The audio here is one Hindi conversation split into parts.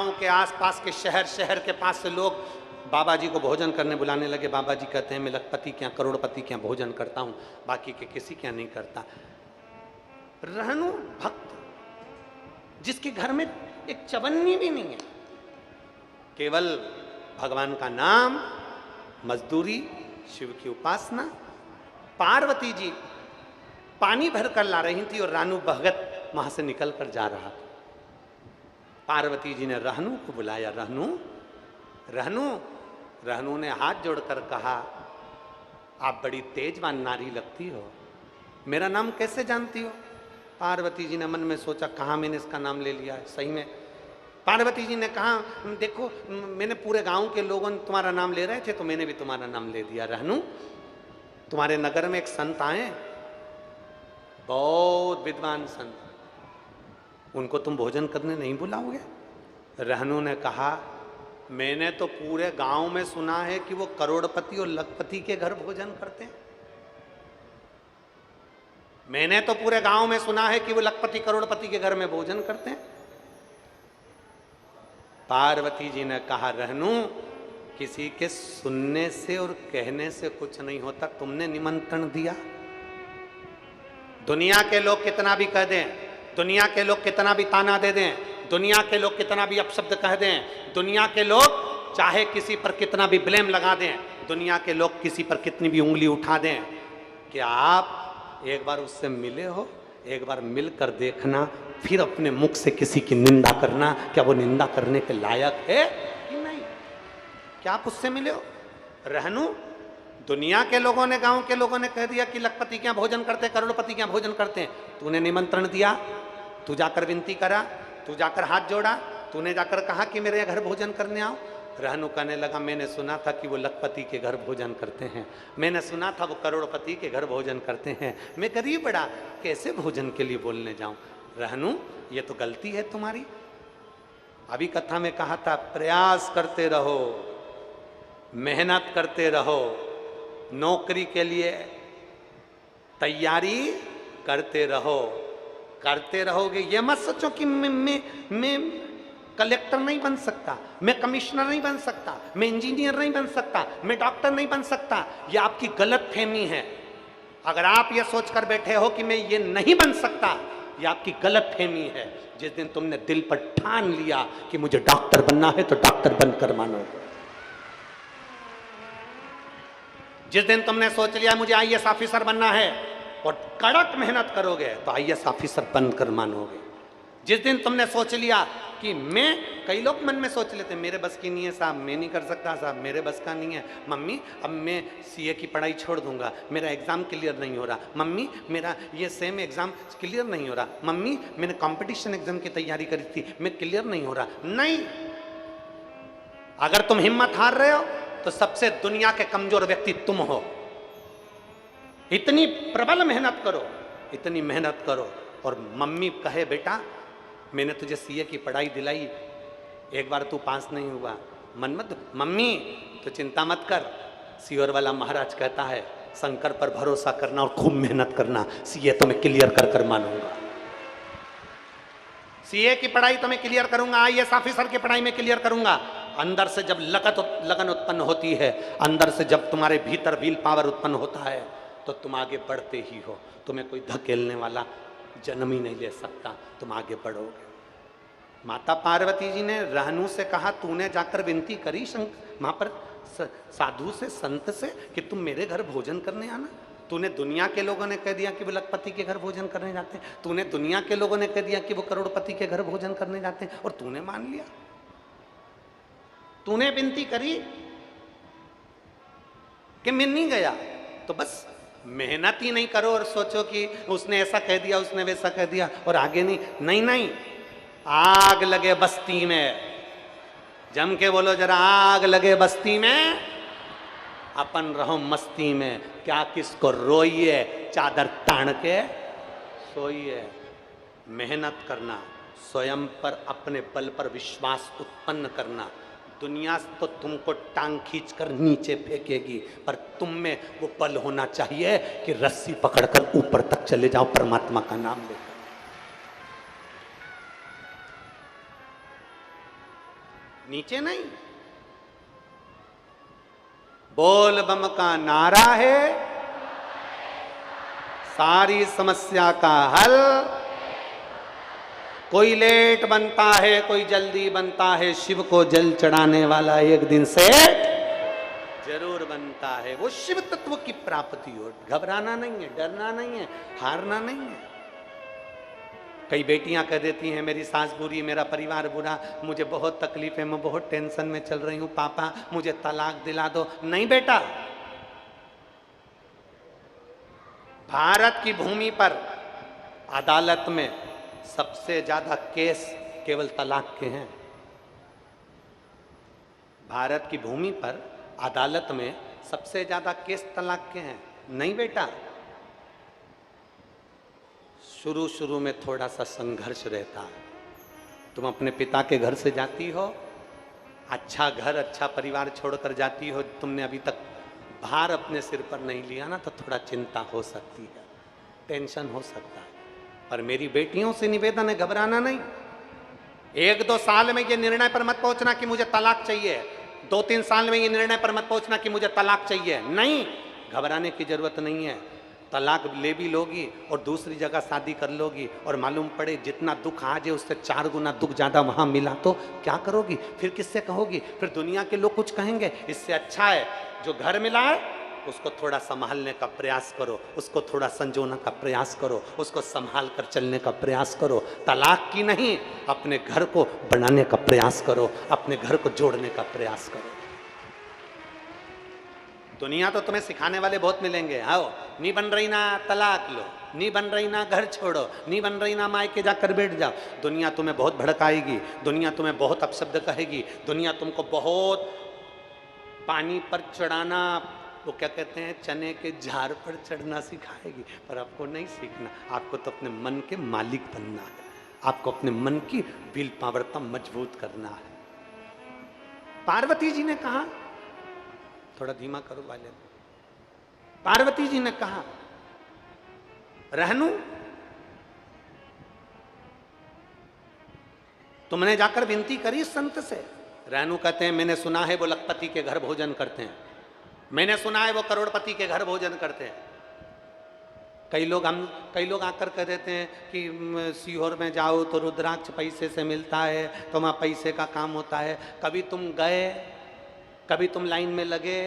गांव के आसपास के शहर के पास से लोग बाबा जी को भोजन करने बुलाने लगे। बाबा जी कहते हैं मैं लखपति के यहाँ करोड़पति के यहाँ भोजन करता हूँ, बाकी के किसी के यहाँ नहीं करता। रहनु भक्त जिसके घर में एक चवन्नी भी नहीं है, केवल भगवान का नाम, मजदूरी, शिव की उपासना। पार्वती जी पानी भर कर ला रही थी और रानू भगत वहां से निकल कर जा रहा। पार्वती जी ने रहनु को बुलाया, रहनु रहनु। रहनु ने हाथ जोड़कर कहा आप बड़ी तेजवान नारी लगती हो, मेरा नाम कैसे जानती हो? पार्वती जी ने मन में सोचा कहाँ मैंने इसका नाम ले लिया है। सही में पार्वती जी ने कहा देखो मैंने पूरे गांव के लोगों तुम्हारा नाम ले रहे थे तो मैंने भी तुम्हारा नाम ले दिया। रहनु तुम्हारे नगर में एक संत आए, बहुत विद्वान संत, उनको तुम भोजन करने नहीं बुलाओगे? रहनु ने कहा मैंने तो पूरे गांव में सुना है कि वो करोड़पति और लखपति के घर भोजन करते हैं। मैंने तो पूरे गांव में सुना है कि वो लखपति करोड़पति के घर में भोजन करते हैं। पार्वती जी ने कहा रहनु किसी के सुनने से और कहने से कुछ नहीं होता, तुमने निमंत्रण दिया। दुनिया के लोग कितना भी कह दें, दुनिया के लोग कितना भी ताना दे दें, दुनिया के लोग कितना भी अपशब्द कह दें, दुनिया के लोग चाहे किसी पर कितना भी ब्लेम लगा दें, दुनिया के लोग किसी पर कितनी भी उंगली उठा दें, क्या आप एक बार उससे मिले हो? एक बार मिलकर देखना, फिर अपने मुख से किसी की निंदा करना, क्या वो निंदा करने के लायक है कि नहीं? क्या आप उससे मिले हो? रहनु दुनिया के लोगों ने, गांव के लोगों ने कह दिया कि लखपति क्या भोजन करते हैं, करोड़पति क्या भोजन करते हैं। तूने निमंत्रण दिया, तू जाकर विनती करा, तू जाकर हाथ जोड़ा, तूने जाकर कहा कि मेरे घर भोजन करने आओ। रहनु कहने लगा मैंने सुना था कि वो लखपति के घर भोजन करते हैं, मैंने सुना था वो करोड़पति के घर भोजन करते हैं, मैं गरीब बड़ा कैसे भोजन के लिए बोलने जाऊं? रहनु ये तो गलती है तुम्हारी। अभी कथा में कहा था प्रयास करते रहो, मेहनत करते रहो, नौकरी के लिए तैयारी करते रहो, करते रहोगे। ये मत सोचो कि मैं कलेक्टर नहीं बन सकता, मैं कमिश्नर नहीं बन सकता, मैं इंजीनियर नहीं बन सकता, मैं डॉक्टर नहीं बन सकता। ये आपकी गलत फहमी है। अगर आप ये सोचकर बैठे हो कि मैं ये नहीं बन सकता, ये आपकी गलत फहमी है। जिस दिन तुमने दिल पर ठान लिया कि मुझे डॉक्टर बनना है तो डॉक्टर बनकर मानो। जिस दिन तुमने सोच लिया मुझे आईएएस ऑफिसर बनना है और कड़क मेहनत करोगे तो आईएएस ऑफिसर बनकर मानोगे। जिस दिन तुमने सोच लिया कि मैं, कई लोग मन में सोच लेते हैं मेरे बस की नहीं है साहब, मैं नहीं कर सकता साहब, मेरे बस का नहीं है, मम्मी अब मैं सीए की पढ़ाई छोड़ दूंगा, मेरा एग्जाम क्लियर नहीं हो रहा, मम्मी मेरा ये सेम एग्जाम क्लियर नहीं हो रहा, मम्मी मैंने कंपटीशन एग्जाम की तैयारी करी थी, मैं क्लियर नहीं हो रहा। नहीं, अगर तुम हिम्मत हार रहे हो तो सबसे दुनिया के कमजोर व्यक्ति तुम हो। इतनी प्रबल मेहनत करो, इतनी मेहनत करो। और मम्मी कहे बेटा मैंने तुझे सीए की पढ़ाई दिलाई, एक बार तू पास नहीं हुआ, मन मत, मम्मी तो चिंता मत कर, सीओर वाला महाराज कहता है शंकर पर भरोसा करना और खूब मेहनत करना, सीए तो मैं क्लियर कर कर मानूंगा, सीए की पढ़ाई तो मैं क्लियर करूंगा, आईएएस ऑफिसर की पढ़ाई में क्लियर करूंगा। अंदर से जब लगन उत्पन्न होती है, अंदर से जब तुम्हारे भीतर विल पावर उत्पन्न होता है तो तुम आगे बढ़ते ही हो। तुम्हें कोई धकेलने वाला जन्म ही नहीं ले सकता, तुम आगे बढ़ोगे। माता पार्वती जी ने रहनु से कहा तूने जाकर विनती करी वहां पर साधु से, संत से कि तुम मेरे घर भोजन करने आना। तूने दुनिया के लोगों ने कह दिया कि वो लखपति के घर भोजन करने जाते हैं, तूने दुनिया के लोगों ने कह दिया कि वो करोड़पति के घर भोजन करने जाते हैं और तूने मान लिया। तूने विनती करी कि मैं नहीं गया, तो बस मेहनत ही नहीं करो और सोचो कि उसने ऐसा कह दिया, उसने वैसा कह दिया और आगे नहीं। नहीं नहीं, आग लगे बस्ती में, जम के बोलो जरा, आग लगे बस्ती में, अपन रहो मस्ती में, क्या किसको रोइए, चादर तान के सोइए। मेहनत करना, स्वयं पर अपने बल पर विश्वास उत्पन्न करना। दुनिया तो तुमको टांग खींचकर नीचे फेंकेगी, पर तुम में वो बल होना चाहिए कि रस्सी पकड़कर ऊपर तक चले जाओ परमात्मा का नाम लेकर। नीचे नहीं। बोल बम का नारा है सारी समस्या का हल। कोई लेट बनता है, कोई जल्दी बनता है, शिव को जल चढ़ाने वाला एक दिन सेठ जरूर बनता है। वो शिव तत्व की प्राप्ति हो। घबराना नहीं है, डरना नहीं है, हारना नहीं है। कई बेटियां कह देती हैं मेरी सास बुरी, मेरा परिवार बुरा, मुझे बहुत तकलीफ है, मैं बहुत टेंशन में चल रही हूं, पापा मुझे तलाक दिला दो। नहीं बेटा, भारत की भूमि पर अदालत में सबसे ज्यादा केस केवल तलाक के हैं। भारत की भूमि पर अदालत में सबसे ज्यादा केस तलाक के हैं। नहीं बेटा, शुरू शुरू में थोड़ा सा संघर्ष रहता है। तुम अपने पिता के घर से जाती हो, अच्छा घर अच्छा परिवार छोड़कर जाती हो, तुमने अभी तक भार अपने सिर पर नहीं लिया ना, तो थोड़ा चिंता हो सकती है, टेंशन हो सकता है। पर मेरी बेटियों से निवेदन है, घबराना नहीं। 1-2 साल में ये निर्णय पर मत पहुंचना कि मुझे तलाक चाहिए, 2-3 साल में ये निर्णय पर मत पहुंचना कि मुझे तलाक चाहिए। नहीं, घबराने की जरूरत नहीं है। तलाक ले भी लोगी और दूसरी जगह शादी कर लोगी, और मालूम पड़े जितना दुख आज है उससे 4 गुना दुख ज्यादा वहां मिला, तो क्या करोगी? फिर किससे कहोगी? फिर दुनिया के लोग कुछ कहेंगे। इससे अच्छा है जो घर मिला है उसको थोड़ा संभालने का प्रयास करो, उसको थोड़ा संजोने का प्रयास करो, उसको संभाल कर चलने का प्रयास करो। तलाक की नहीं, अपने घर को बनाने का प्रयास करो, अपने घर को जोड़ने का प्रयास करो। दुनिया तो तुम्हें सिखाने वाले बहुत मिलेंगे। आओ, नहीं बन रही ना तलाक लो, नहीं बन रही ना घर छोड़ो, नहीं बन रही ना मायके जाकर बैठ जाओ। दुनिया तुम्हें बहुत भड़काएगी, दुनिया तुम्हें बहुत अपशब्द कहेगी, दुनिया तुमको बहुत पानी पर चढ़ाना, वो क्या कहते हैं, चने के झाड़ पर चढ़ना सिखाएगी। पर आपको नहीं सीखना, आपको तो अपने मन के मालिक बनना है, आपको अपने मन की विल पावरता मजबूत करना है। पार्वती जी ने कहा, थोड़ा धीमा करो वाले, पार्वती जी ने कहा रहनु तुमने जाकर विनती करी संत से। रहनु कहते हैं मैंने सुना है वो लखपति के घर भोजन करते हैं, मैंने सुना है वो करोड़पति के घर भोजन करते हैं। कई लोग आकर कह देते हैं कि सीहोर में जाओ तो रुद्राक्ष पैसे से मिलता है, तो वहाँ पैसे का काम होता है। कभी तुम गए, कभी तुम लाइन में लगे,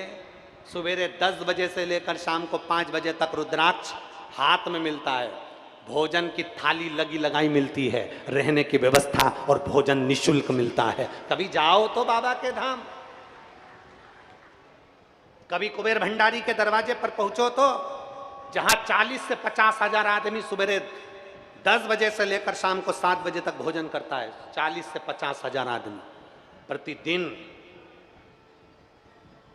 सवेरे 10 बजे से लेकर शाम को 5 बजे तक रुद्राक्ष हाथ में मिलता है, भोजन की थाली लगी लगाई मिलती है, रहने की व्यवस्था और भोजन निशुल्क मिलता है। कभी जाओ तो बाबा के धाम, कभी कुबेर भंडारी के दरवाजे पर पहुंचो तो जहां 40 से 50 हजार आदमी सवेरे 10 बजे से लेकर शाम को 7 बजे तक भोजन करता है। 40 से 50 हजार आदमी प्रतिदिन,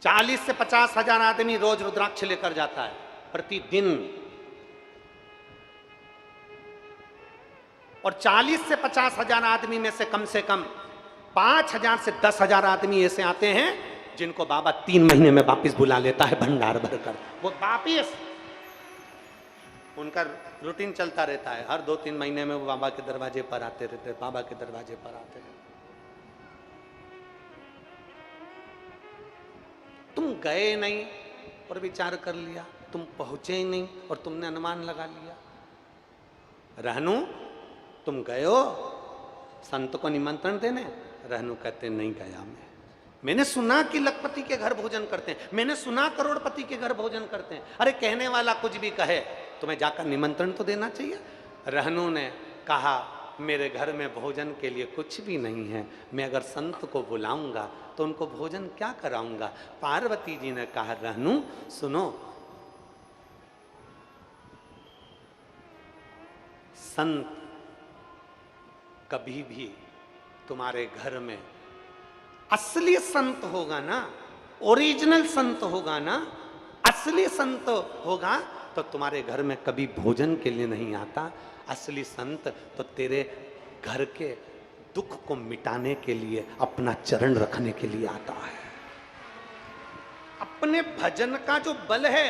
40 से 50 हजार आदमी रोज रुद्राक्ष लेकर जाता है प्रतिदिन। और 40 से 50 हजार आदमी में से कम 5,000 से 10,000 आदमी ऐसे आते हैं जिनको बाबा 3 महीने में वापिस बुला लेता है भंडार भरकर। वो वापिस, उनका रूटीन चलता रहता है, हर 2-3 महीने में वो बाबा के दरवाजे पर आते रहते, बाबा के दरवाजे पर आते रहते। तुम गए नहीं और विचार कर लिया, तुम पहुंचे ही नहीं और तुमने अनुमान लगा लिया। रहनु तुम गए हो संत को निमंत्रण देने? रहनु कहते नहीं गया मैंने सुना कि लखपति के घर भोजन करते हैं, मैंने सुना करोड़पति के घर भोजन करते हैं। अरे कहने वाला कुछ भी कहे, तुम्हें जाकर निमंत्रण तो देना चाहिए। रहनु ने कहा मेरे घर में भोजन के लिए कुछ भी नहीं है, मैं अगर संत को बुलाऊंगा तो उनको भोजन क्या कराऊंगा। पार्वती जी ने कहा रहनु सुनो, संत कभी भी तुम्हारे घर में असली संत होगा ना, ओरिजिनल संत होगा ना, असली संत होगा तो तुम्हारे घर में कभी भोजन के लिए नहीं आता। असली संत तो तेरे घर के दुख को मिटाने के लिए, अपना चरण रखने के लिए आता है। अपने भजन का जो बल है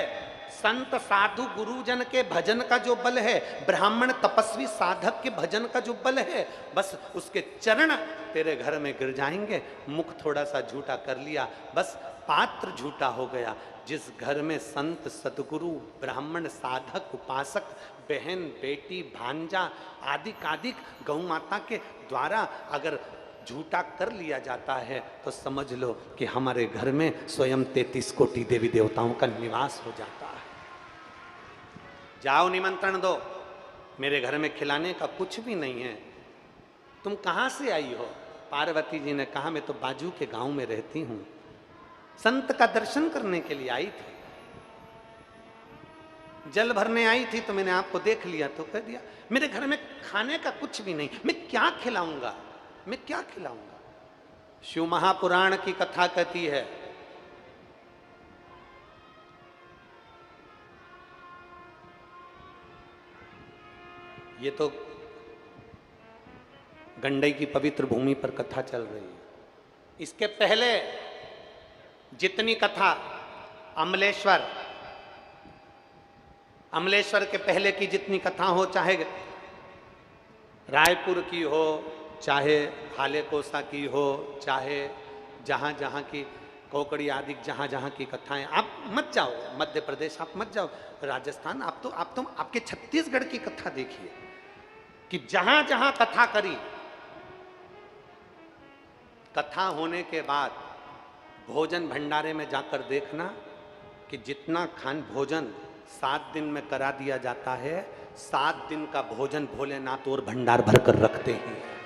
संत साधु गुरुजन के भजन का जो बल है, ब्राह्मण तपस्वी साधक के भजन का जो बल है, बस उसके चरण तेरे घर में गिर जाएंगे। मुख थोड़ा सा झूठा कर लिया, बस पात्र झूठा हो गया। जिस घर में संत सदगुरु ब्राह्मण साधक उपासक बहन बेटी भांजा आदि कादिक गौ माता के द्वारा अगर झूठा कर लिया जाता है तो समझ लो कि हमारे घर में स्वयं 33 कोटि देवी देवताओं का निवास हो जाता है। जाओ निमंत्रण दो, मेरे घर में खिलाने का कुछ भी नहीं है। तुम कहाँ से आई हो? पार्वती जी ने कहा मैं तो बाजू के गांव में रहती हूं, संत का दर्शन करने के लिए आई थी, जल भरने आई थी तो मैंने आपको देख लिया तो कह दिया। मेरे घर में खाने का कुछ भी नहीं, मैं क्या खिलाऊंगा, मैं क्या खिलाऊंगा। शिव महापुराण की कथा कहती है ये तो गंडई की पवित्र भूमि पर कथा चल रही है। इसके पहले जितनी कथा अमलेश्वर के पहले की जितनी कथा हो, चाहे रायपुर की हो, चाहे हाले कोसा की हो, चाहे जहाँ जहाँ की कोकड़ी आदि जहाँ जहाँ की कथाएं, आप मत जाओ मध्य प्रदेश, आप मत जाओ राजस्थान, आप तो आपके छत्तीसगढ़ की कथा देखिए कि जहाँ जहाँ कथा करी, कथा होने के बाद भोजन भंडारे में जाकर देखना कि जितना खान भोजन 7 दिन में करा दिया जाता है, 7 दिन का भोजन भोलेनाथ और भंडार भर कर रखते हैं।